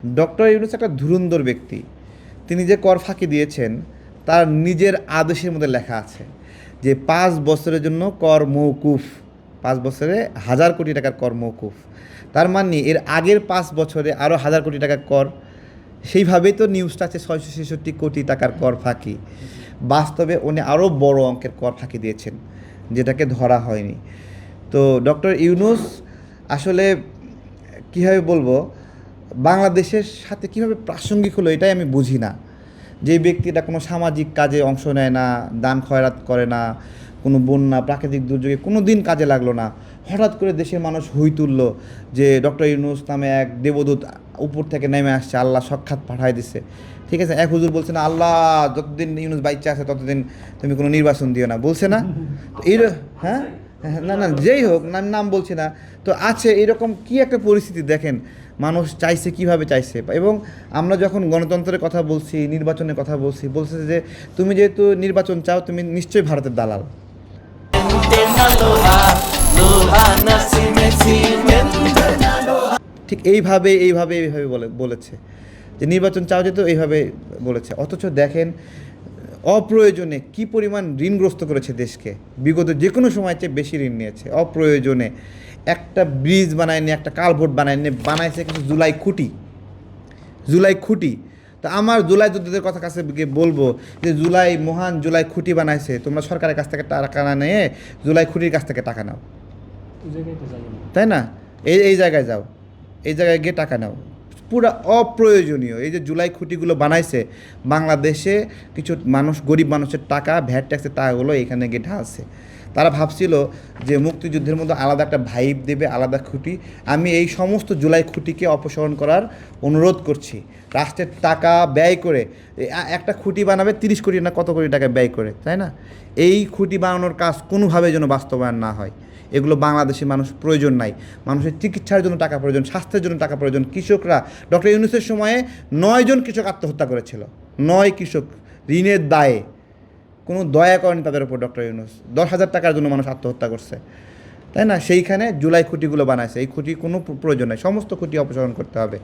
Doctor Yunus একটা ধুরন্ধর ব্যক্তি। তিনি যে কর ফাঁকি দিয়েছেন তার নিজের আদেশের মধ্যে লেখা আছে যে ৫ বছরের জন্য কর মওকুফ, ৫ বছরে ১,০০০ কোটি টাকার কর মওকুফ। তার মানে এর আগের ৫ বছরে আরও ১,০০০ কোটি টাকার কর। সেইভাবেই তো নিউজটা আছে ৬৬৬ কোটি টাকার কর ফাঁকি। বাস্তবে উনি আরও বড় অঙ্কের কর ফাঁকি দিয়েছেন, যেটাকে ধরা হয়নি। তো ডক্টর ইউনূস আসলে কীভাবে বলবো, বাংলাদেশের সাথে কীভাবে প্রাসঙ্গিক হলো এটাই আমি বুঝি না। যে ব্যক্তিটা কোনো সামাজিক কাজে অংশ নেয় না, দান খয়রাত করে না, কোনো বন্যা প্রাকৃতিক দুর্যোগে কোনো দিন কাজে লাগলো না, হঠাৎ করে দেশের মানুষ হই তুললো যে ডক্টর ইউনূস নামে এক দেবদূত উপর থেকে নেমে আসছে, আল্লাহ সাক্ষাৎ পাঠায় দিচ্ছে। ঠিক আছে, এক হুজুর বলছে না, আল্লাহ যতদিন ইউনূস বাইচ্চা আছে ততদিন তুমি কোনো নির্বাচন দিও না, বলছে না? তো এই হ্যাঁ না না যেই হোক, নাম বলছি না, তো আছে এরকম কি একটা পরিস্থিতি দেখেন। মানুষ চাইছে কিভাবে চাইছে, এবং আমরা যখন গণতন্ত্রের কথা বলছি, নির্বাচনের কথা বলছি, বলছে যে তুমি যেহেতু নির্বাচন চাও তুমি নিশ্চয়ই ভারতের দালাল। ঠিক এইভাবে বলেছে যে নির্বাচন চাও যেহেতু এইভাবে বলেছে, অথচ দেখেন অপ্রয়োজনে কি পরিমাণ ঋণগ্রস্ত করেছে দেশকে। বিগত যে কোনো সময় চেয়ে বেশি ঋণ নিয়েছে অপ্রয়োজনে। একটা ব্রিজ বানায়নি, একটা কালভোট বানায়নি, বানাইছে কিন্তু জুলাই খুঁটি। তো আমার জুলাই যোদ্ধাদের কথা কাছে গিয়ে বলবো যে মহান জুলাই খুঁটি বানাইছে, তোমরা সরকারের কাছ থেকে টাকা না নিয়ে জুলাই খুঁটির কাছ থেকে টাকা নাও, তাই না? এই জায়গায় যাও, এই জায়গায় গিয়ে টাকা নাও। পুরো অপ্রয়োজনীয় এই যে জুলাই খুঁটিগুলো বানাইছে, বাংলাদেশে কিছু মানুষ, গরিব মানুষের টাকা, ভ্যাট ট্যাক্সের টাকাগুলো এখানে গিয়ে ঢালছে। তারা ভাবছিল যে মুক্তিযুদ্ধের মধ্যে আলাদা একটা ভাইব দেবে, আলাদা খুঁটি। আমি এই সমস্ত জুলাই খুঁটিকে অপসারণ করার অনুরোধ করছি। রাষ্ট্রের টাকা ব্যয় করে একটা খুঁটি বানাবে ৩০ কোটি না কত কোটি টাকা ব্যয় করে, তাই না? এই খুঁটি বানানোর কাজ কোনোভাবে যেন বাস্তবায়ন না হয়। এগুলো বাংলাদেশি মানুষ প্রয়োজন নাই। মানুষের চিকিৎসার জন্য টাকা প্রয়োজন, স্বাস্থ্যের জন্য টাকা প্রয়োজন। কৃষকরা, ডক্টর ইউনূসের সময়ে ৯ জন কৃষক আত্মহত্যা করেছিল, ৯ কৃষক ঋণের দায়ে। কোনো দয়া করেনি তাদের উপর ডক্টর ইউনূস। ১০,০০০ টাকার জন্য মানুষ আত্মহত্যা করছে, তাই না? সেইখানে জুলাই খুঁটিগুলো বানাইছে। এই খুঁটি কোনো প্রয়োজন নাই, সমস্ত খুঁটি অপসারণ করতে হবে।